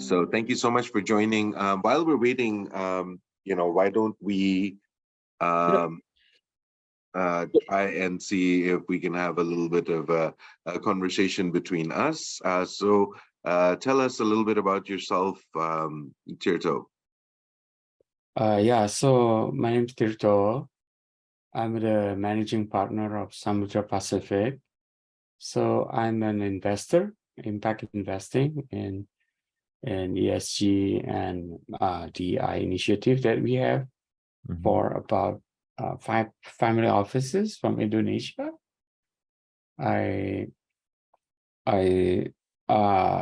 So thank you so much for joining. While we're waiting, why don't we um, try and see if we can have a little bit of a conversation between us. Tell us a little bit about yourself, Tirto. So my name is Tirto. I'm the managing partner of Samudra Pacific. So I'm an investor, impact investing in ESG and DEI initiative that we have for about 5 family offices from Indonesia. I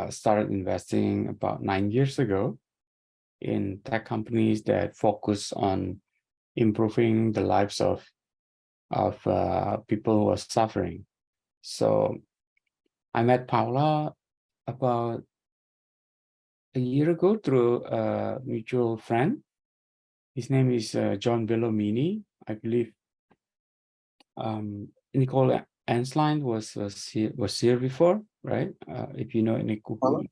started investing about 9 years ago in tech companies that focus on improving the lives of people who are suffering. So I met Paula about a year ago through a mutual friend. His name is John Bellomini. I believe Nicole Ansline was here before, right? If you know Nicole.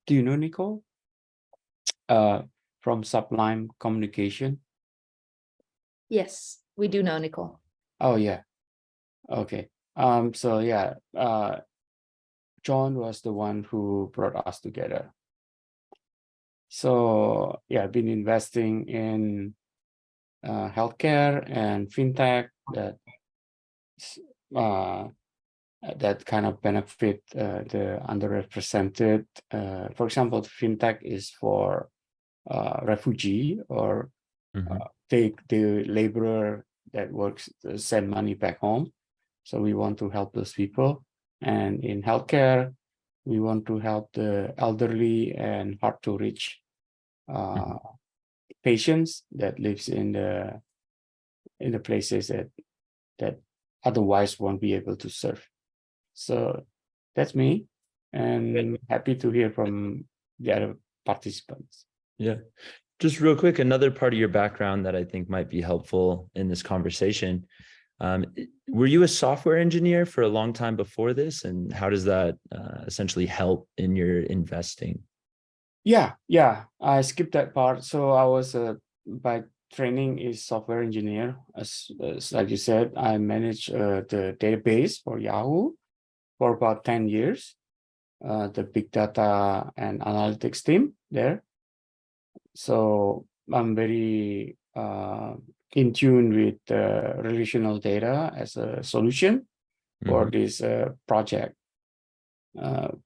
Do you know Nicole? From Sublime Communication. Yes, we do know Nicole. Oh yeah. Okay. John was the one who brought us together. So yeah, I've been investing in healthcare and fintech that kind of benefit the underrepresented. For example, fintech is for refugee or the laborer that works send money back home. So we want to help those people. And in healthcare, we want to help the elderly and hard to reach patients that lives in the places that otherwise won't be able to serve. So that's me, and happy to hear from the other participants. Yeah. Just real quick, another part of your background that I think might be helpful in this conversation. Were you a software engineer for a long time before this? And how does that essentially help in your investing? Yeah, I skipped that part. So I was by training is software engineer. As like you said, I managed the database for Yahoo for about 10 years, the big data and analytics team there. So I'm very in tune with relational data as a solution for this project.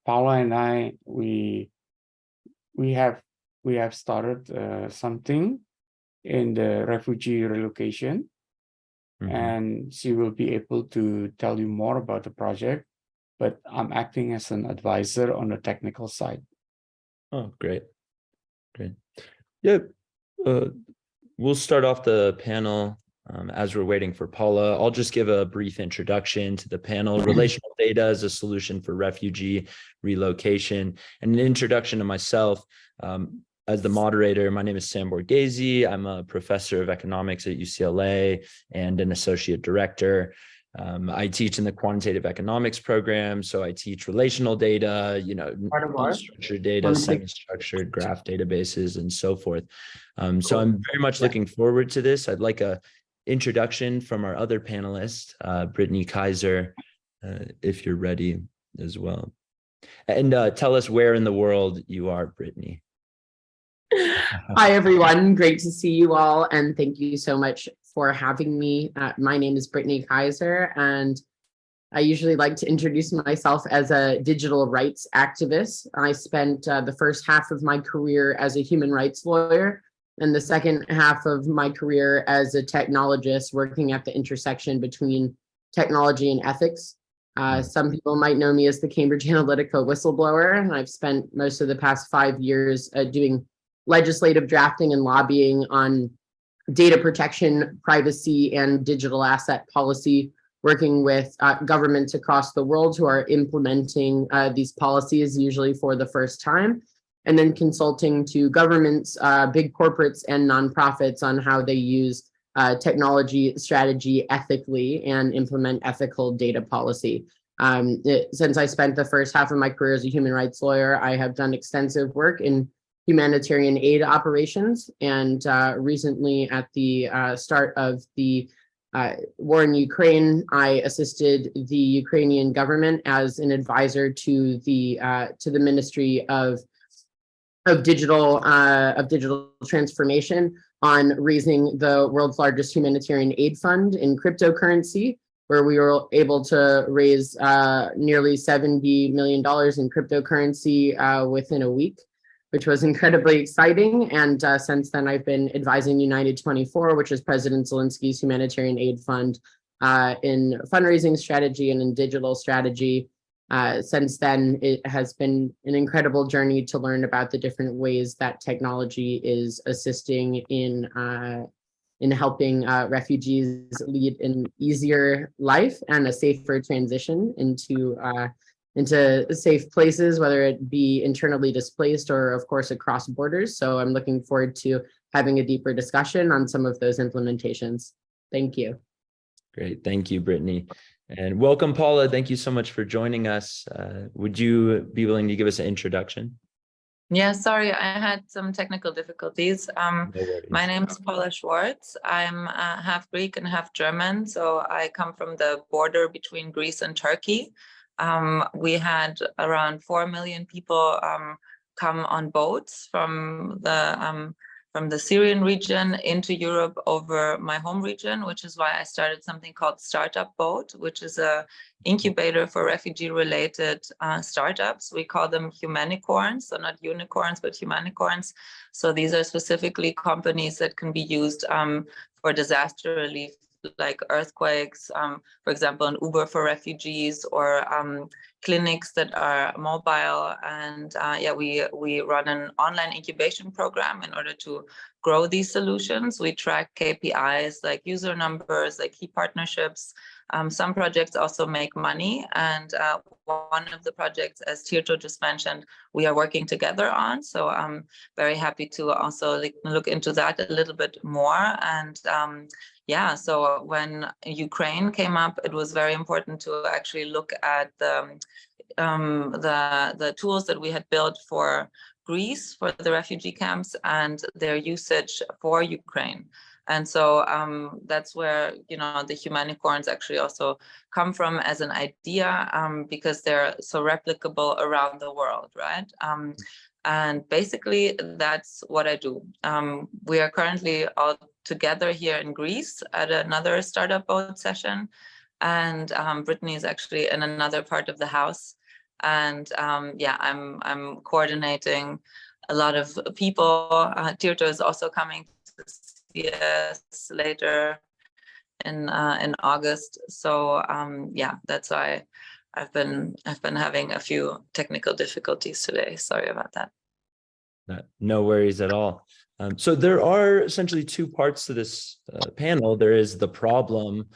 Paula and I, we have started something in the refugee relocation, and she will be able to tell you more about the project, but I'm acting as an advisor on the technical side. Oh, great. Yeah, we'll start off the panel as we're waiting for Paula. I'll just give a brief introduction to the panel. Relational data as a solution for refugee relocation, and an introduction to myself. As the moderator, my name is Sam Borghese. I'm a professor of economics at UCLA and an associate director. I teach in the quantitative economics program, so I teach relational data, structured data, semi-structured graph databases, and so forth. So I'm very much looking forward to this. I'd like a introduction from our other panelist, Brittany Kaiser, if you're ready as well. And tell us where in the world you are, Brittany. Hi, everyone. Great to see you all. And thank you so much for having me. My name is Brittany Kaiser, and I usually like to introduce myself as a digital rights activist. I spent the first half of my career as a human rights lawyer and the second half of my career as a technologist working at the intersection between technology and ethics. Some people might know me as the Cambridge Analytica whistleblower, and I've spent most of the past 5 years doing legislative drafting and lobbying on data protection, privacy, and digital asset policy, working with governments across the world who are implementing these policies, usually for the first time, and then consulting to governments, big corporates, and nonprofits on how they use technology strategy ethically and implement ethical data policy. Since I spent the first half of my career as a human rights lawyer, I have done extensive work in humanitarian aid operations. And recently, at the start of the war in Ukraine, I assisted the Ukrainian government as an advisor to the Ministry of digital transformation on raising the world's largest humanitarian aid fund in cryptocurrency, where we were able to raise nearly $70 million in cryptocurrency within a week, which was incredibly exciting. And since then, I've been advising United 24, which is President Zelensky's humanitarian aid fund, in fundraising strategy and in digital strategy. Since then, it has been an incredible journey to learn about the different ways that technology is assisting in helping refugees lead an easier life and a safer transition into safe places, whether it be internally displaced or, of course, across borders. So I'm looking forward to having a deeper discussion on some of those implementations. Thank you. Great. Thank you, Brittany. And welcome, Paula. Thank you so much for joining us. Would you be willing to give us an introduction? Yeah, sorry, I had some technical difficulties. No worries. My name is Paula Schwartz. I'm half Greek and half German, so I come from the border between Greece and Turkey. We had around 4 million people come on boats from the Syrian region into Europe over my home region, which is why I started something called Startup Boat, which is a incubator for refugee-related startups. We call them humanicorns, so not unicorns, but humanicorns. So these are specifically companies that can be used for disaster relief, like earthquakes, for example, an Uber for refugees, or clinics that are mobile. And yeah, we run an online incubation program in order to grow these solutions. We track KPIs like user numbers, like key partnerships. Some projects also make money. And one of the projects, as Tirto just mentioned, we are working together on. So I'm very happy to also look into that a little bit more. And yeah, so when Ukraine came up, it was very important to actually look at the tools that we had built for Greece, for the refugee camps, and their usage for Ukraine. And so that's where, you know, the humanicorns actually also come from as an idea, because they're so replicable around the world, right? And basically, that's what I do. We are currently all together here in Greece at another Startup Boat session. And Brittany is actually in another part of the house. And yeah, I'm coordinating a lot of people. Tirto is also coming to see us later in August. So yeah, that's why I've been having a few technical difficulties today. Sorry about that. No worries at all. So there are essentially two parts to this panel. There is the problem,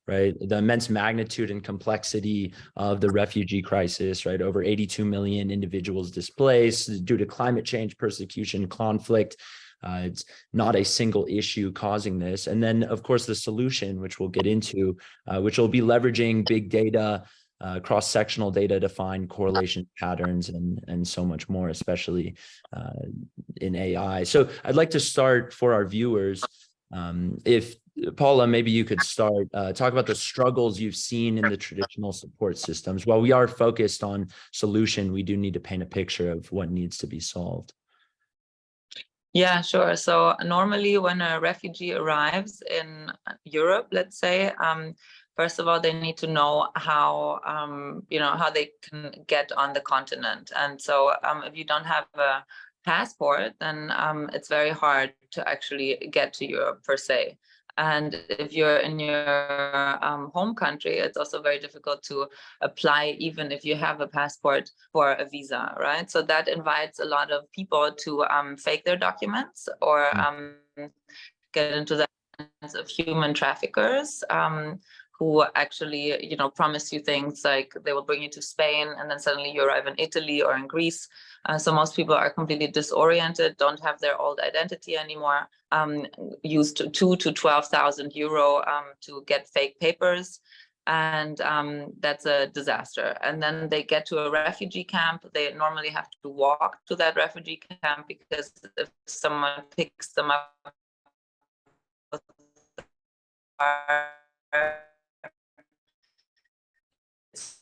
right? The immense magnitude and complexity of the refugee crisis, right? Over 82 million individuals displaced due to climate change, persecution, conflict. It's not a single issue causing this. And then, of course, the solution, which we'll get into, which will be leveraging big data, cross-sectional data to find correlation patterns and so much more, especially in AI. So I'd like to start for our viewers. If Paula, maybe you could start, talk about the struggles you've seen in the traditional support systems. While we are focused on solution, we do need to paint a picture of what needs to be solved. Yeah, sure. So normally when a refugee arrives in Europe, let's say, first of all, they need to know how, you know, how they can get on the continent. And so if you don't have a passport, then it's very hard to actually get to Europe per se. And if you're in your home country, it's also very difficult to apply, even if you have a passport, for a visa, right? So that invites a lot of people to fake their documents or get into the hands of human traffickers who actually, you know, promise you things like they will bring you to Spain and then suddenly you arrive in Italy or in Greece. So most people are completely disoriented, don't have their old identity anymore, used 2,000 to 12,000 euro to get fake papers. and that's a disaster. And then they get to a refugee camp. They normally have to walk to that refugee camp, because if someone picks them up it's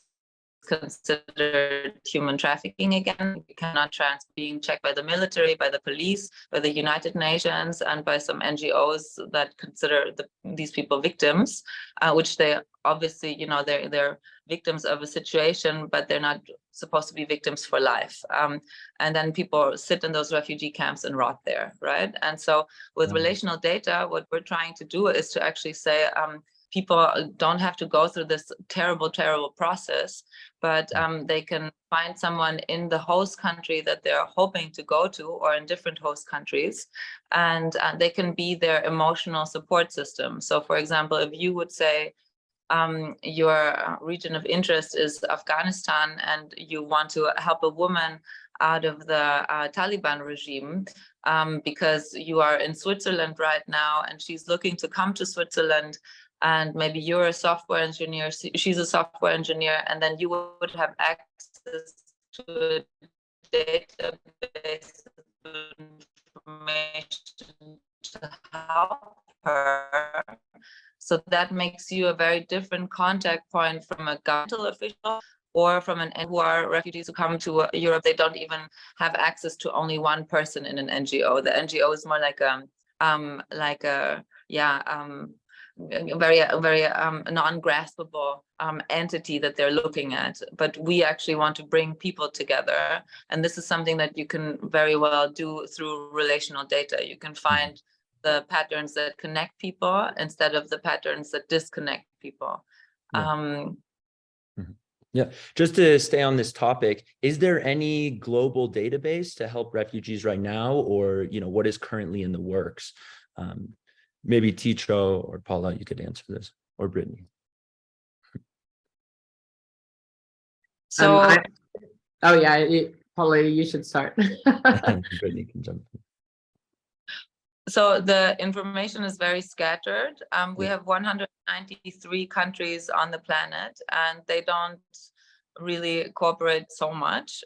considered human trafficking again. You cannot being checked by the military, by the police, by the United Nations, and by some NGOs that consider these people victims, which they obviously, you know, they're victims of a situation, but they're not supposed to be victims for life. And then people sit in those refugee camps and rot there, right? And so with relational data, what we're trying to do is to actually say, people don't have to go through this terrible, terrible process, but they can find someone in the host country that they're hoping to go to, or in different host countries, and they can be their emotional support system. So for example, if you would say your region of interest is Afghanistan, and you want to help a woman out of the Taliban regime, because you are in Switzerland right now, and she's looking to come to Switzerland, and maybe you're a software engineer, she's a software engineer, and then you would have access to a database of information to help her. So that makes you a very different contact point from a governmental official, or from an who are refugees who come to Europe. They don't even have access to only one person in an NGO. The NGO is more like a very non-graspable entity that they're looking at. But we actually want to bring people together, and this is something that you can very well do through relational data. You can find the patterns that connect people instead of the patterns that disconnect people. Yeah, just to stay on this topic, is there any global database to help refugees right now, or what is currently in the works? Maybe Ticho or Paula, you could answer this, or Brittany. So, Paula, you should start. Brittany can jump in. So the information is very scattered. We have 193 countries on the planet, and they don't really cooperate so much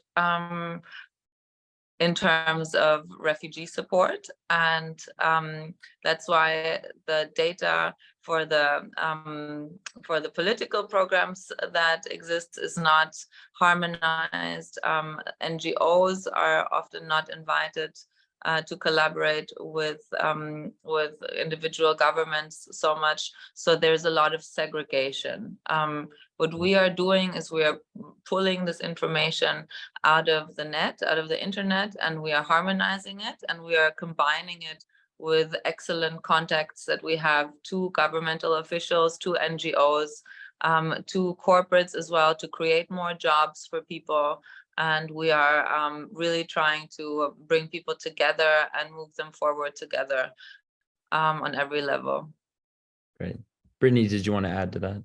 in terms of refugee support. And that's why the data for the political programs that exist is not harmonized. NGOs are often not invited to collaborate with individual governments so much. So there's a lot of segregation. What we are doing is we are pulling this information out of the net, out of the internet, and we are harmonizing it, and we are combining it with excellent contacts that we have to governmental officials, to NGOs, to corporates as well, to create more jobs for people. And we are really trying to bring people together and move them forward together on every level. Great. Brittany, did you want to add to that?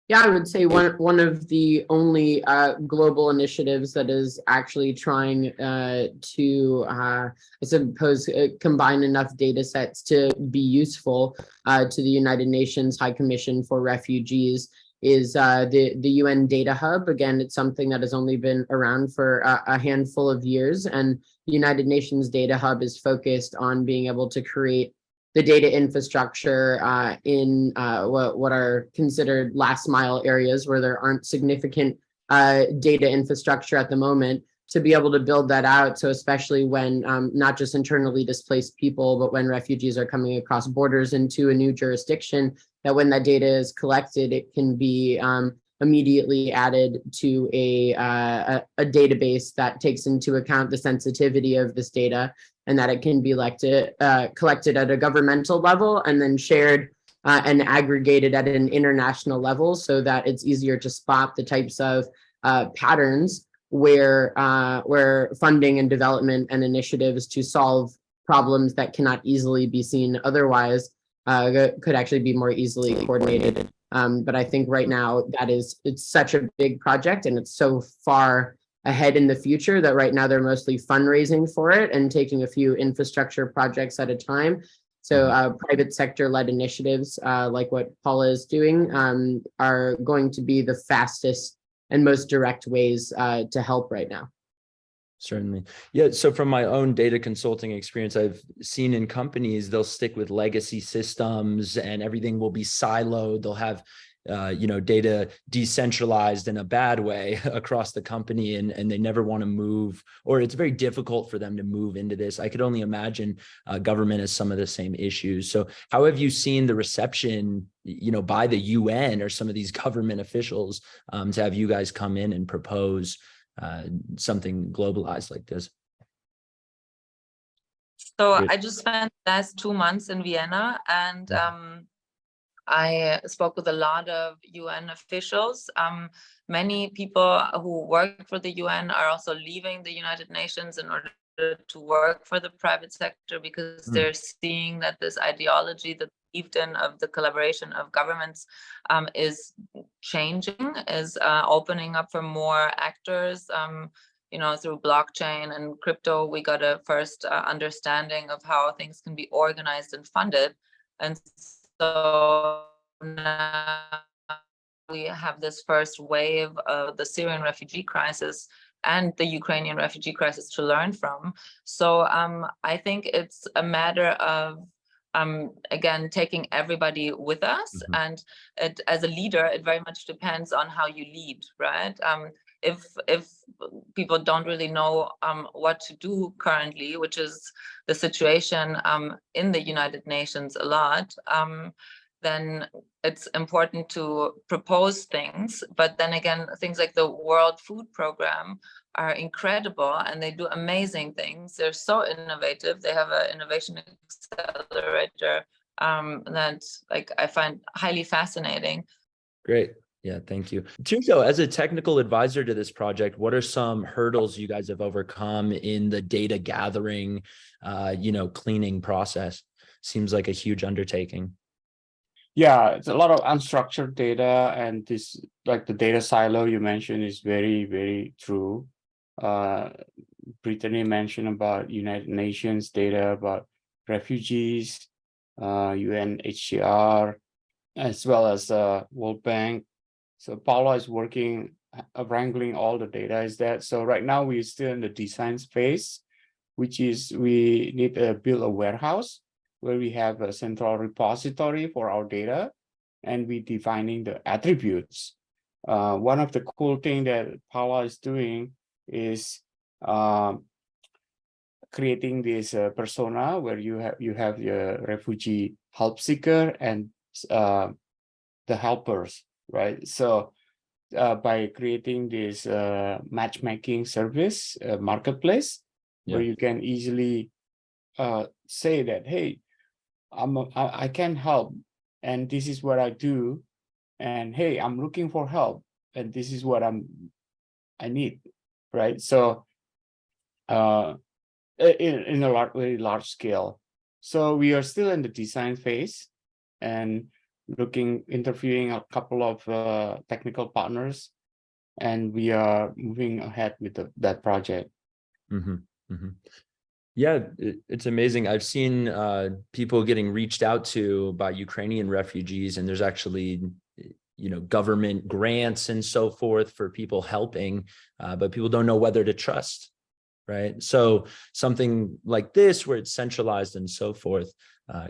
Yeah, I would say one of the only global initiatives that is actually trying to, I suppose, combine enough data sets to be useful to the United Nations High Commission for Refugees is the UN Data Hub. Again, it's something that has only been around for a handful of years, and the United Nations Data Hub is focused on being able to create the data infrastructure in what are considered last mile areas where there aren't significant data infrastructure at the moment, to be able to build that out. So especially when not just internally displaced people, but when refugees are coming across borders into a new jurisdiction, that when that data is collected, it can be immediately added to a database that takes into account the sensitivity of this data, and that it can be collected at a governmental level and then shared and aggregated at an international level, so that it's easier to spot the types of patterns where funding and development and initiatives to solve problems that cannot easily be seen otherwise could actually be more easily coordinated. But I think right now it's such a big project, and it's so far ahead in the future that right now they're mostly fundraising for it and taking a few infrastructure projects at a time. So private sector-led initiatives like what Paula is doing are going to be the fastest and most direct ways to help right now. Certainly. Yeah. So from my own data consulting experience, I've seen in companies, they'll stick with legacy systems and everything will be siloed. They'll have, data decentralized in a bad way across the company, and they never want to move, or it's very difficult for them to move into this. I could only imagine government has some of the same issues. So how have you seen the reception, by the UN or some of these government officials to have you guys come in and propose something globalized like this? So Good. I just spent the last 2 months in Vienna, and I spoke with a lot of UN officials. Many people who work for the UN are also leaving the United Nations in order to work for the private sector, because they're seeing that this ideology that believed in of the collaboration of governments is changing, is opening up for more actors. Through blockchain and crypto, we got a first understanding of how things can be organized and funded. And so now we have this first wave of the Syrian refugee crisis and the Ukrainian refugee crisis to learn from. So I think it's a matter of again, taking everybody with us. And as a leader, it very much depends on how you lead, right? If people don't really know what to do currently, which is the situation in the United Nations a lot, then it's important to propose things. But then again, things like the World Food Program are incredible and they do amazing things. They're so innovative. They have an innovation accelerator that I find highly fascinating. Great. Yeah, thank you. Tunco, as a technical advisor to this project, what are some hurdles you guys have overcome in the data gathering, cleaning process? Seems like a huge undertaking. Yeah, it's a lot of unstructured data, and this, like the data silo you mentioned, is very, very true. Brittany mentioned about United Nations data about refugees, UNHCR, as well as World Bank. So Paula is working, wrangling all the data is that. So right now we're still in the design phase, which is we need to build a warehouse where we have a central repository for our data, and we defining the attributes. One of the cool thing that Paula is doing is creating this persona where you have your refugee help seeker and the helpers, right? So by creating this matchmaking service marketplace, where you can easily say that, hey, I can help, and this is what I do, and hey, I'm looking for help, and this is what I need, right? So in a very large scale. So we are still in the design phase and interviewing a couple of technical partners, and we are moving ahead with that project. Yeah, it's amazing. I've seen people getting reached out to by Ukrainian refugees, and there's actually, government grants and so forth for people helping, but people don't know whether to trust, right? So something like this, where it's centralized and so forth,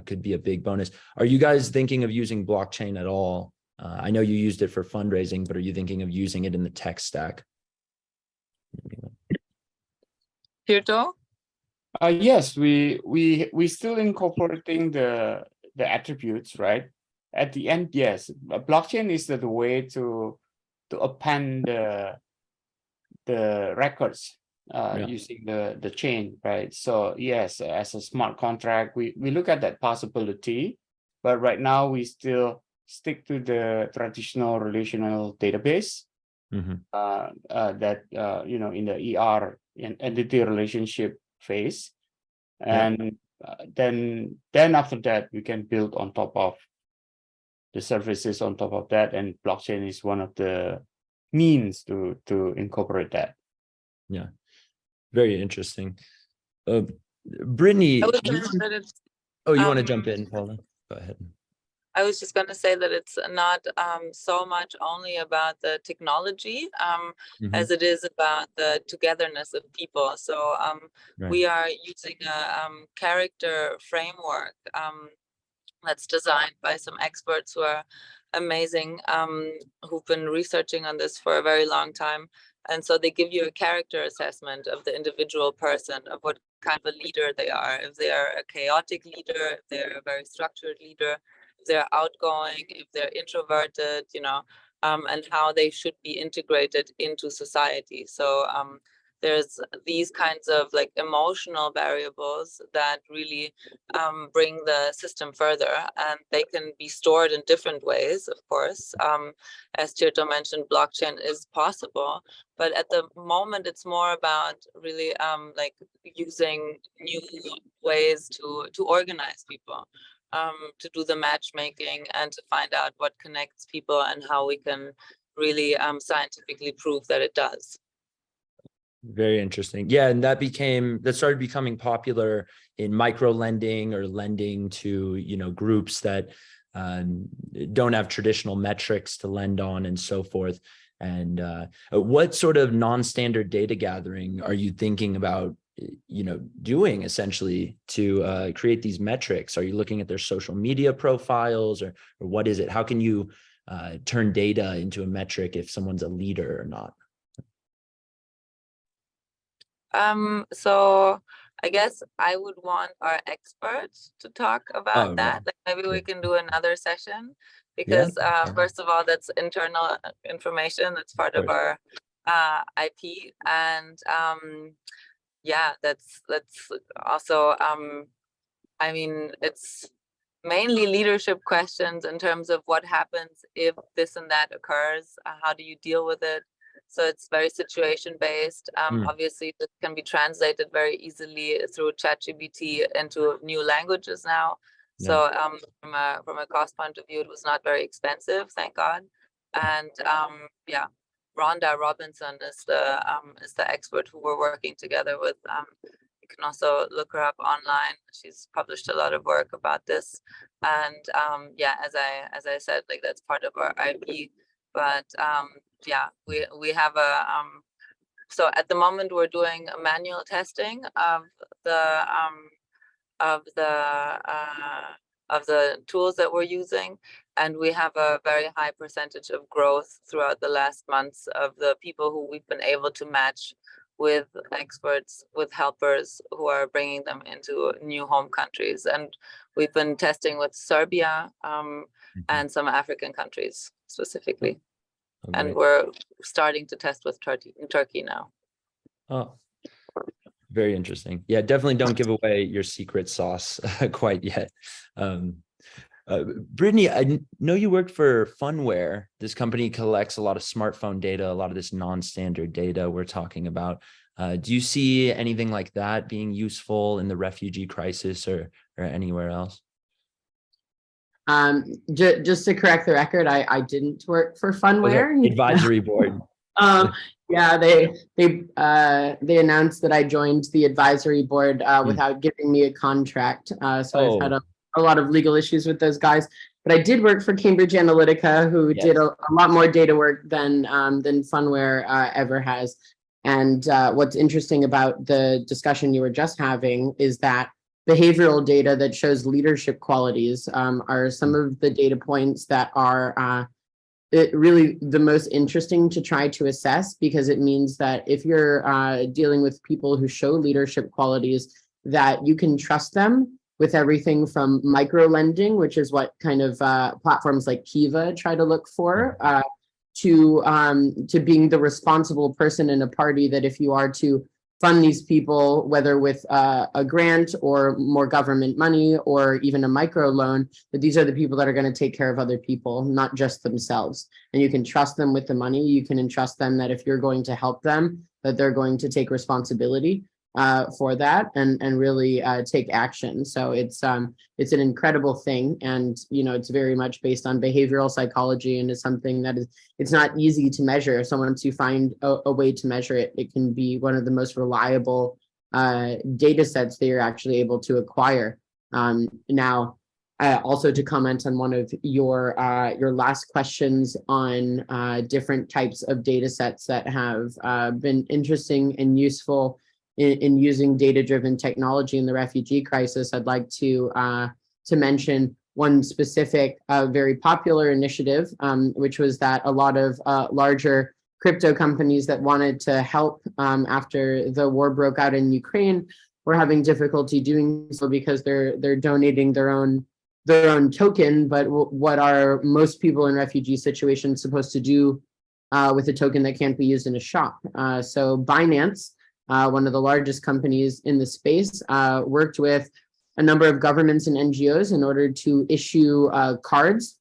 could be a big bonus. Are you guys thinking of using blockchain at all? I know you used it for fundraising, but are you thinking of using it in the tech stack? Pirto? Yes, we still incorporating the attributes, right? At the end, yes, blockchain is the way to append the records using the chain, right? So yes, as a smart contract, we look at that possibility, but right now we still stick to the traditional relational database that in the ER entity relationship phase, and then after that we can build on top of the services on top of that, and blockchain is one of the means to incorporate that. Yeah, very interesting. Brittany, I would say that Oh, you want to jump in, Paula? Go ahead. I was just going to say that it's not so much only about the technology Mhm. as it is about the togetherness of people. So Right. we are using a character framework that's designed by some experts who are amazing, who've been researching on this for a very long time. And so they give you a character assessment of the individual person, of what kind of a leader they are. If they are a chaotic leader, if they're a very structured leader, if they're outgoing, if they're introverted, and how they should be integrated into society. So there's these kinds of like emotional variables that really bring the system further, and they can be stored in different ways, of course. As Tirto mentioned, blockchain is possible, but at the moment it's more about really like using new ways to organize people, to do the matchmaking and to find out what connects people and how we can really scientifically prove that it does. Very interesting. Yeah, and that started becoming popular in micro lending or lending to, groups that don't have traditional metrics to lend on and so forth. And what sort of non-standard data gathering are you thinking about, doing essentially to create these metrics? Are you looking at their social media profiles, or what is it? How can you turn data into a metric if someone's a leader or not? So I guess I would want our experts to talk about that. Like maybe we can do another session, because first of all, that's internal information. That's part of our IP, and yeah, that's also I mean, it's mainly leadership questions in terms of what happens if this and that occurs. How do you deal with it? So it's very situation based. Obviously, this can be translated very easily through ChatGPT into new languages now. So from a cost point of view, it was not very expensive, thank God. And yeah, Rhonda Robinson is the expert who we're working together with. You can also look her up online. She's published a lot of work about this. And yeah, as I said, like that's part of our IP. But yeah, we have a so at the moment we're doing a manual testing of the tools that we're using, and we have a very high percentage of growth throughout the last months of the people who we've been able to match with experts, with helpers who are bringing them into new home countries. And we've been testing with Serbia and some African countries specifically. And we're starting to test with Turkey now. Oh, very interesting. Yeah, definitely don't give away your secret sauce quite yet. Brittany, I know you worked for Funware. This company collects a lot of smartphone data, a lot of this non-standard data we're talking about. Do you see anything like that being useful in the refugee crisis or anywhere else? Just to correct the record, I didn't work for Funware. Okay. Advisory board. Yeah, they announced that I joined the advisory board without giving me a contract. So I've had a lot of legal issues with those guys. But I did work for Cambridge Analytica, who did a lot more data work than Funware ever has. And what's interesting about the discussion you were just having is that behavioral data that shows leadership qualities are some of the data points that are really the most interesting to try to assess, because it means that if you're dealing with people who show leadership qualities, that you can trust them with everything from micro lending, which is what kind of platforms like Kiva try to look for, to being the responsible person in a party, that if you are to fund these people, whether with a grant or more government money or even a micro loan, that these are the people that are going to take care of other people, not just themselves. And you can trust them with the money. You can entrust them that if you're going to help them, that they're going to take responsibility for that and really take action. So it's an incredible thing, and it's very much based on behavioral psychology, and is something that it's not easy to measure. So once you find a way to measure it, it can be one of the most reliable data sets that you're actually able to acquire. Now, also to comment on one of your last questions on different types of data sets that have been interesting and useful in using data-driven technology in the refugee crisis, I'd like to mention one specific very popular initiative, which was that a lot of larger crypto companies that wanted to help after the war broke out in Ukraine were having difficulty doing so because they're donating their own token. But what are most people in refugee situations supposed to do with a token that can't be used in a shop? So Binance, one of the largest companies in the space, worked with a number of governments and NGOs in order to issue cards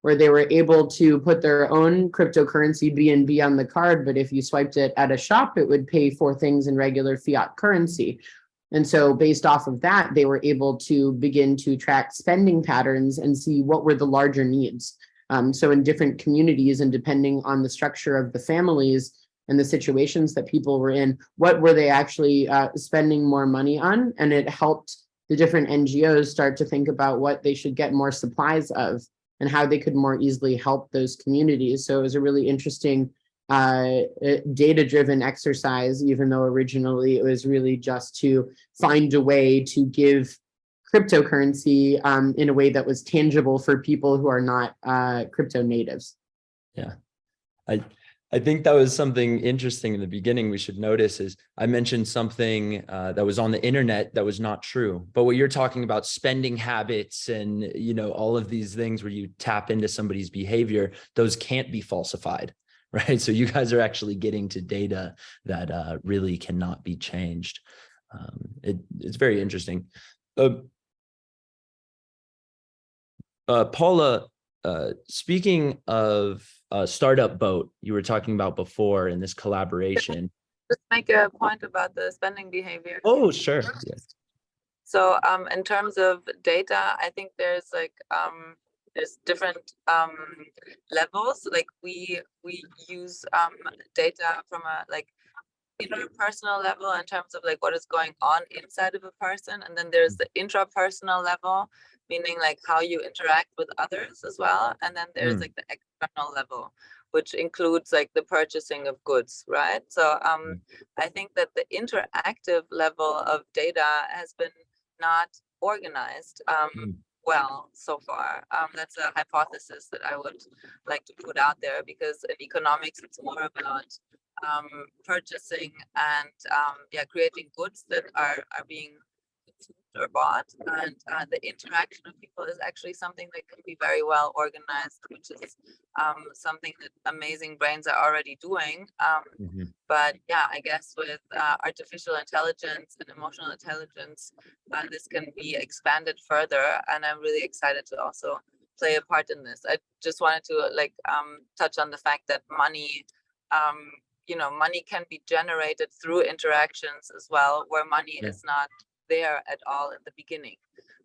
where they were able to put their own cryptocurrency BNB on the card, but if you swiped it at a shop, it would pay for things in regular fiat currency. And so based off of that, they were able to begin to track spending patterns and see what were the larger needs. So in different communities and depending on the structure of the families and the situations that people were in, what were they actually spending more money on? And it helped the different NGOs start to think about what they should get more supplies of and how they could more easily help those communities. So it was a really interesting data-driven exercise, even though originally it was really just to find a way to give cryptocurrency in a way that was tangible for people who are not crypto natives. Yeah, I think that was something interesting in the beginning we should notice is I mentioned something that was on the internet that was not true. But what you're talking about, spending habits and, you know, all of these things where you tap into somebody's behavior, those can't be falsified, right? So you guys are actually getting to data that really cannot be changed. It's very interesting. Paula, speaking of Startup Boat, you were talking about before in this collaboration. Just make a point about the spending behavior. Oh, sure. Yes. So in terms of data, I think there's like there's different levels. Like we use data from a like interpersonal level in terms of like what is going on inside of a person, and then there's the intrapersonal level, meaning like how you interact with others as well, and then there's like the external level, which includes like the purchasing of goods, right? So I think that the interactive level of data has been not organized well so far. That's a hypothesis that I would like to put out there, because in economics it's more about purchasing and creating goods that are being consumed or bought, and the interaction of people is actually something that can be very well organized, which is something that amazing brains are already doing. But yeah, I guess with artificial intelligence and emotional intelligence, this can be expanded further, and I'm really excited to also play a part in this. I just wanted to like touch on the fact that money money can be generated through interactions as well, where money is not there at all in the beginning,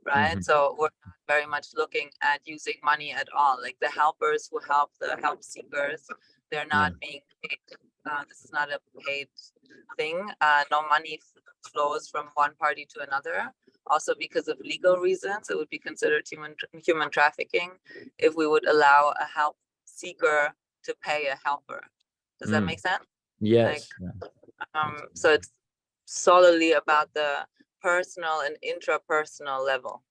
right? So we're not very much looking at using money at all. Like the helpers who help the help seekers, they're not being paid. This is not a paid thing. No money flows from one party to another. Also, because of legal reasons, it would be considered human trafficking if we would allow a help seeker to pay a helper. Does that make sense? Yes. Like, so it's solely about the personal and intrapersonal level.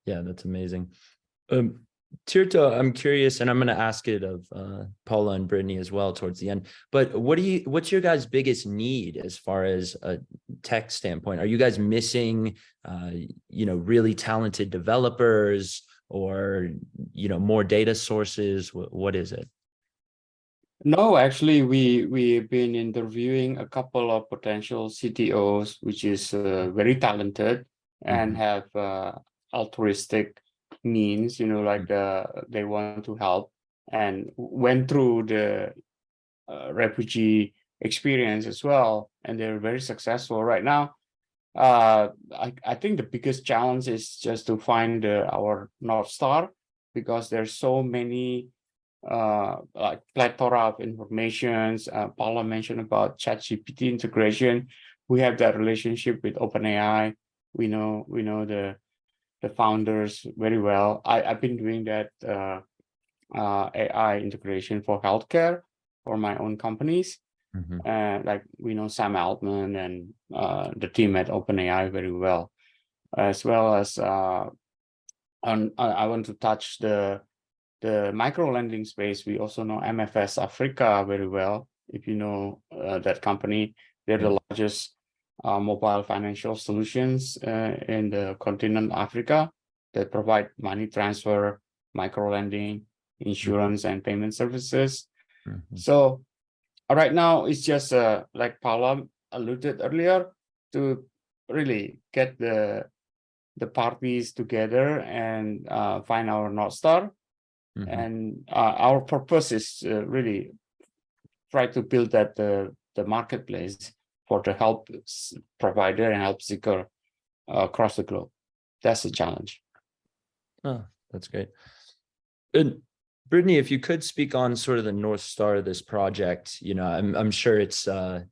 Yeah, that's amazing. Tirta, I'm curious, and I'm going to ask it of Paula and Brittany as well towards the end, but what's your guys' biggest need as far as a tech standpoint? Are you guys missing really talented developers, or more data sources? What is it? No, actually, we've been interviewing a couple of potential CTOs, which is very talented and have altruistic means, like they want to help and went through the refugee experience as well, and they're very successful right now. I think the biggest challenge is just to find our North Star, because there's so many like plethora of informations. Paula mentioned about ChatGPT integration. We have that relationship with OpenAI. we know the founders very well. I've been doing that AI integration for healthcare for my own companies. Like we know Sam Altman and the team at OpenAI very well, as I want to touch the micro lending space. We also know MFS Africa very well. If you know that company, they're the largest mobile financial solutions in the continent Africa that provide money transfer, micro lending, insurance, and payment services. So right now it's just like Paula alluded earlier, to really get the parties together and find our North Star. And our purpose is really try to build that the marketplace for the help provider and help seeker across the globe. That's the challenge. Oh, that's great. And Brittany, if you could speak on sort of the North Star of this project, I'm sure it's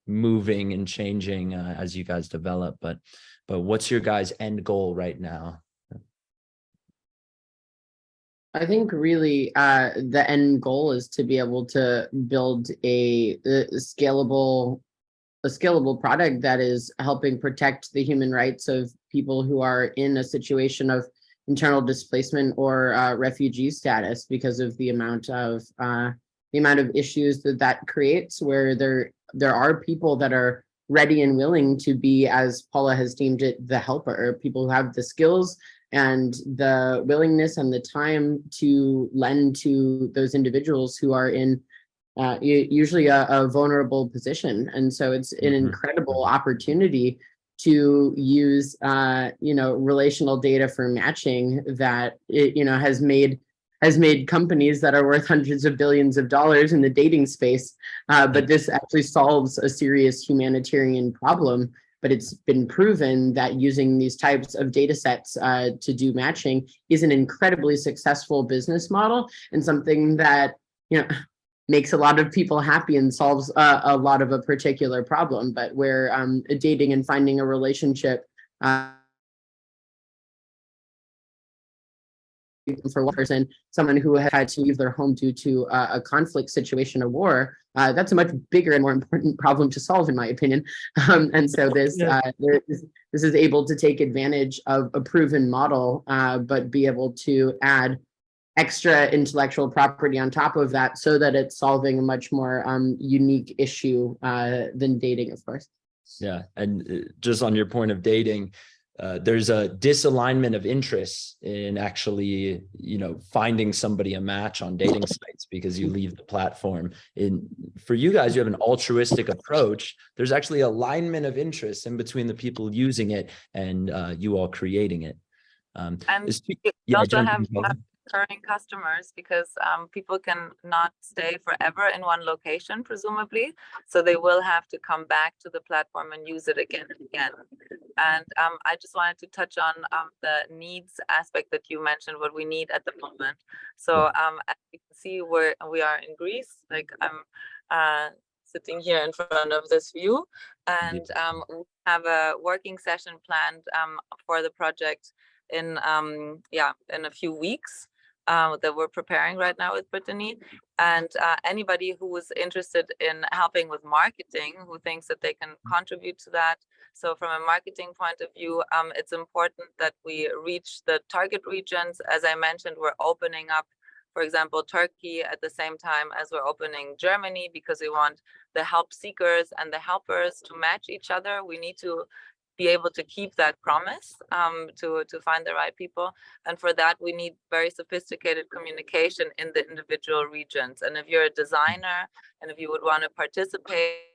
moving and changing as you guys develop, but what's your guys' end goal right now? I think really the end goal is to be able to build a scalable product that is helping protect the human rights of people who are in a situation of internal displacement or refugee status because of the amount of issues that creates, where there are people that are ready and willing to be, as Paula has deemed it, the helper, people who have the skills and the willingness and the time to lend to those individuals who are in usually a vulnerable position. And so it's an incredible opportunity to use relational data for matching that has made companies that are worth hundreds of billions of dollars in the dating space. But this actually solves a serious humanitarian problem. But it's been proven that using these types of data sets to do matching is an incredibly successful business model, and something that makes a lot of people happy and solves a lot of a particular problem. But where dating and finding a relationship for one person, someone who had to leave their home due to a conflict situation, a war, that's a much bigger and more important problem to solve, in my opinion. And so this is able to take advantage of a proven model, but be able to add extra intellectual property on top of that, so that it's solving a much more unique issue than dating, of course. Yeah, and just on your point of dating, there's a disalignment of interests in actually, finding somebody a match on dating sites because you leave the platform. For you guys, you have an altruistic approach. There's actually alignment of interests in between the people using it and you all creating it. And you also have recurring customers, because people can not stay forever in one location, presumably. So they will have to come back to the platform and use it again and again. And I just wanted to touch on the needs aspect that you mentioned, what we need at the moment. So as you can see, we are in Greece. Like I'm sitting here in front of this view, and we have a working session planned for the project in a few weeks that we're preparing right now with Brittany. And anybody who is interested in helping with marketing, who thinks that they can contribute to that. So from a marketing point of view, it's important that we reach the target regions. As I mentioned, we're opening up, for example, Turkey at the same time as we're opening Germany, because we want the help seekers and the helpers to match each other. We need to be able to keep that promise to find the right people. And for that, we need very sophisticated communication in the individual regions. And if you're a designer and if you would want to participate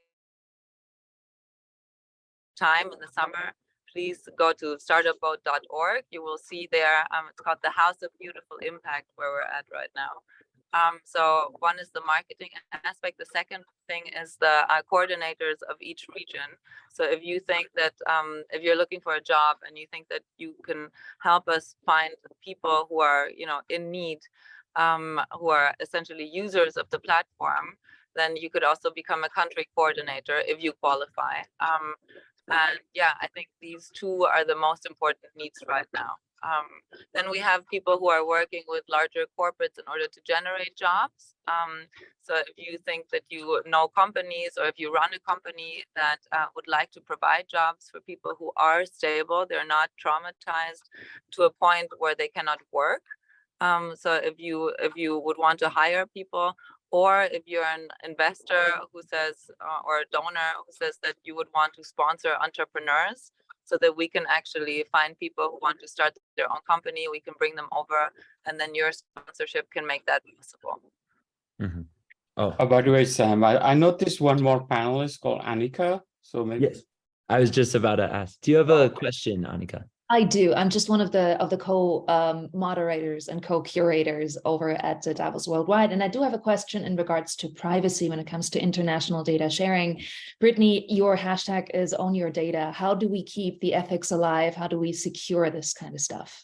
time in the summer, please go to startupboat.org. You will see there, it's called the House of Beautiful Impact, where we're at right now. So one is the marketing aspect. The second thing is the coordinators of each region. So if you think that if you're looking for a job and you think that you can help us find people who are in need, who are essentially users of the platform, then you could also become a country coordinator if you qualify. And yeah, I think these two are the most important needs right now. Then we have people who are working with larger corporates in order to generate jobs. So if you think that you know companies, or if you run a company that would like to provide jobs for people who are stable, they're not traumatized to a point where they cannot work. So if you would want to hire people, or if you're an investor who says, or a donor who says that you would want to sponsor entrepreneurs, so that we can actually find people who want to start their own company, we can bring them over, and then your sponsorship can make that possible. Mhm. Oh, By the way, Sam, I noticed one more panelist called Annika. So maybe yes. I was just about to ask. Do you have a question, Annika? I do. I'm just one of the co moderators and co-curators over at Davos Worldwide, and I do have a question in regards to privacy when it comes to international data sharing. Brittany, your hashtag is Own Your Data. How do we keep the ethics alive? How do we secure this kind of stuff?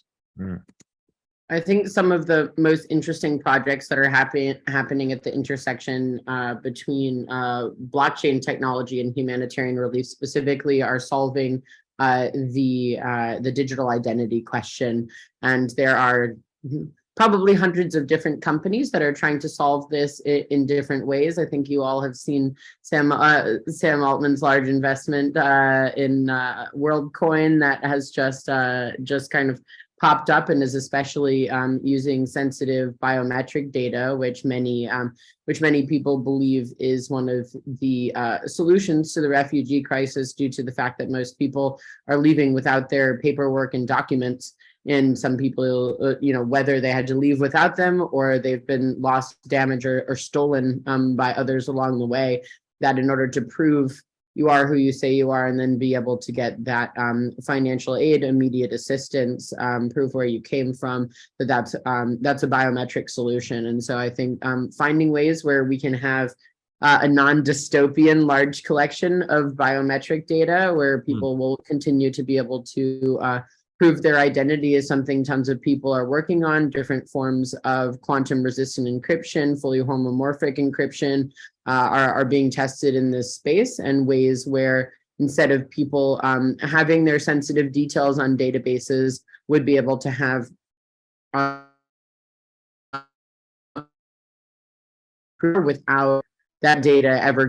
I think some of the most interesting projects that are happening at the intersection between blockchain technology and humanitarian relief specifically are solving the digital identity question. And there are probably hundreds of different companies that are trying to solve this in different ways. I think you all have seen Sam Altman's large investment in WorldCoin that has just kind of popped up and is especially using sensitive biometric data, which many people believe is one of the solutions to the refugee crisis, due to the fact that most people are leaving without their paperwork and documents. And some people, whether they had to leave without them or they've been lost, damaged, or stolen by others along the way, that in order to prove you are who you say you are, and then be able to get that financial aid, immediate assistance, prove where you came from, that's a biometric solution. And so I think finding ways where we can have a non-dystopian large collection of biometric data where people will continue to be able to prove their identity is something tons of people are working on. Different forms of quantum resistant encryption, fully homomorphic encryption are being tested in this space, and ways where instead of people having their sensitive details on databases, would be able to have without that data ever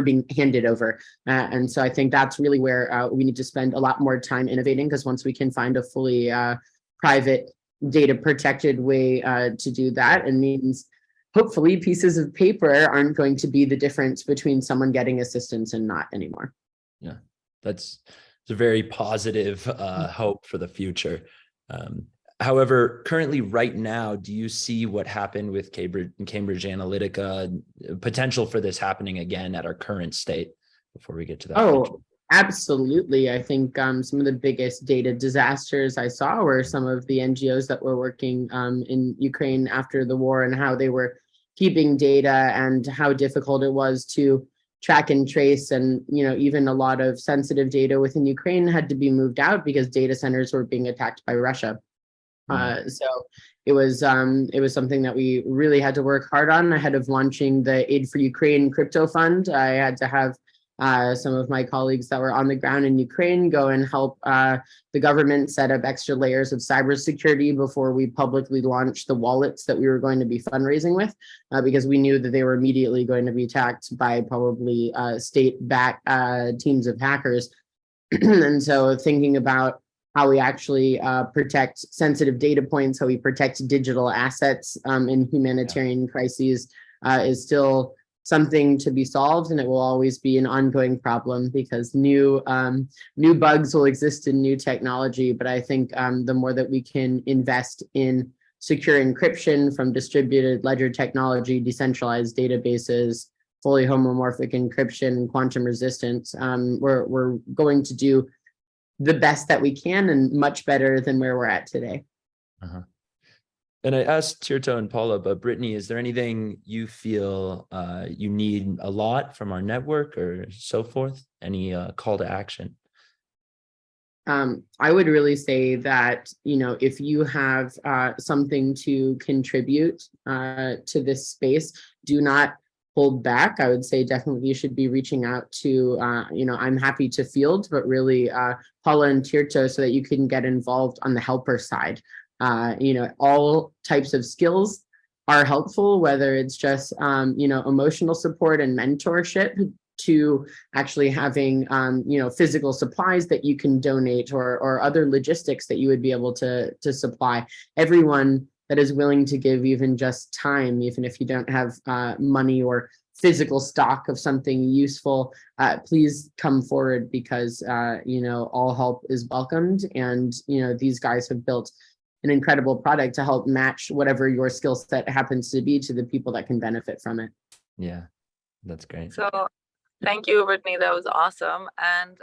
being handed over. And so I think that's really where we need to spend a lot more time innovating, because once we can find a fully private data protected way to do that, it means hopefully pieces of paper aren't going to be the difference between someone getting assistance and not anymore. Yeah, that's a very positive hope for the future. However, currently right now, do you see what happened with Cambridge Analytica, potential for this happening again at our current state before we get to that? Oh, absolutely. I think some of the biggest data disasters I saw were some of the NGOs that were working in Ukraine after the war, and how they were keeping data and how difficult it was to track and trace. And, even a lot of sensitive data within Ukraine had to be moved out because data centers were being attacked by Russia. So it was something that we really had to work hard on ahead of launching the Aid for Ukraine crypto fund. I had to have some of my colleagues that were on the ground in Ukraine go and help the government set up extra layers of cybersecurity before we publicly launched the wallets that we were going to be fundraising with, because we knew that they were immediately going to be attacked by probably state-backed teams of hackers. And so thinking about how we actually protect sensitive data points, how we protect digital assets in humanitarian crises is still something to be solved, and it will always be an ongoing problem because new bugs will exist in new technology. But I think the more that we can invest in secure encryption from distributed ledger technology, decentralized databases, fully homomorphic encryption, quantum resistance, we're going to do the best that we can, and much better than where we're at today. And I asked Tirto and Paula, but Brittany, is there anything you feel you need a lot from our network or so forth? Any call to action? I would really say that, if you have something to contribute to this space, do not hold back, I would say definitely you should be reaching out to, I'm happy to field, but really Paula and Tirto, so that you can get involved on the helper side. All types of skills are helpful, whether it's just, emotional support and mentorship, to actually having, physical supplies that you can donate, or other logistics that you would be able to supply. Everyone that is willing to give even just time, even if you don't have money or physical stock of something useful, please come forward, because, all help is welcomed. And, these guys have built an incredible product to help match whatever your skill set happens to be to the people that can benefit from it. Yeah, that's great. So thank you, Brittany. That was awesome. And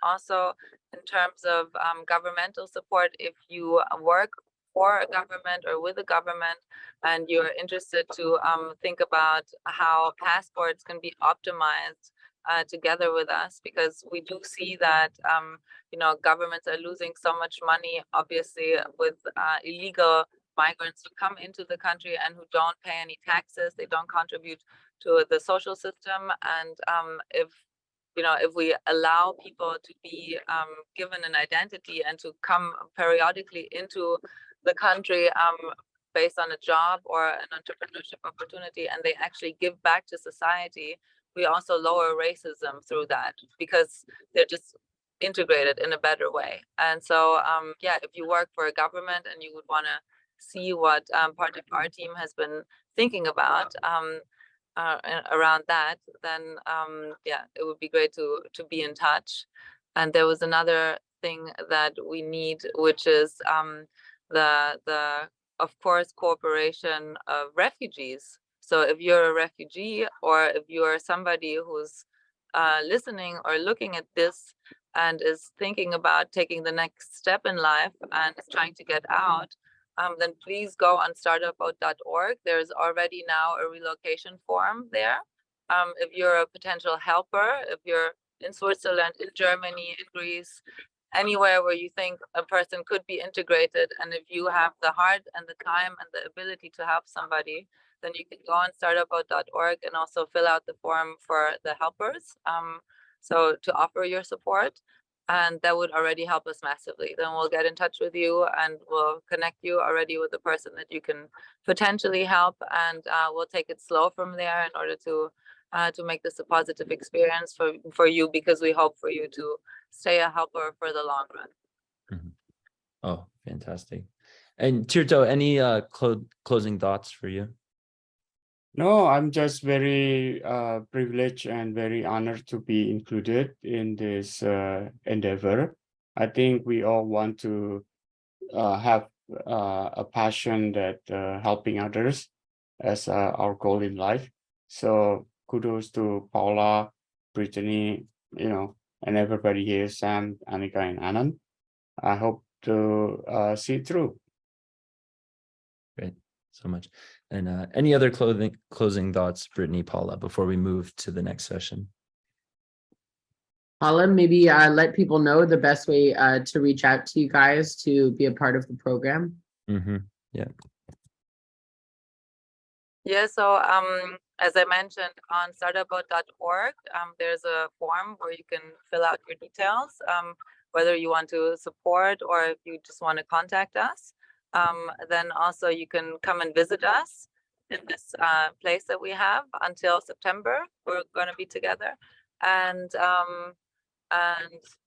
also in terms of governmental support, if you work for a government or with a government and you're interested to think about how passports can be optimized together with us, because we do see that governments are losing so much money, obviously, with illegal migrants who come into the country and who don't pay any taxes. They don't contribute to the social system. And if we allow people to be given an identity and to come periodically into the country based on a job or an entrepreneurship opportunity, and they actually give back to society, we also lower racism through that, because they're just integrated in a better way. And so, if you work for a government and you would want to see what part of our team has been thinking about around that, then it would be great to be in touch. And there was another thing that we need, which is the of course cooperation of refugees. So if you're a refugee, or if you're somebody who's listening or looking at this and is thinking about taking the next step in life and is trying to get out, then please go on startupout.org. There's already now a relocation form there. If you're a potential helper, if you're in Switzerland, in Germany, in Greece, anywhere where you think a person could be integrated, and if you have the heart and the time and the ability to help somebody, then you can go on startupout.org and also fill out the form for the helpers. So to offer your support. And that would already help us massively. Then we'll get in touch with you and we'll connect you already with the person that you can potentially help, and we'll take it slow from there in order to make this a positive experience for you, because we hope for you to stay a helper for the long run. Mm-hmm. Oh, fantastic. And Tirto, any closing thoughts for you? No, I'm just very privileged and very honored to be included in this endeavor. I think we all want to have a passion that helping others as our goal in life. So kudos to Paula, Brittany, and everybody here, Sam, Annika, and Anand. I hope to see it through. Great, so much. And any other closing thoughts, Brittany, Paula, before we move to the next session? Paula, maybe let people know the best way to reach out to you guys to be a part of the program. Mm-hmm. Yeah, so as I mentioned, on startupout.org, there's a form where you can fill out your details, whether you want to support or if you just want to contact us. Then also you can come and visit us in this place that we have until September. We're going to be together. And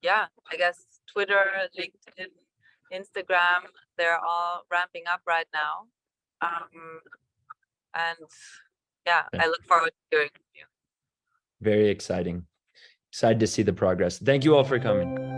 yeah, I guess Twitter, LinkedIn, Instagram, they're all ramping up right now. And yeah, I look forward to hearing from you. Very exciting. Excited to see the progress. Thank you all for coming.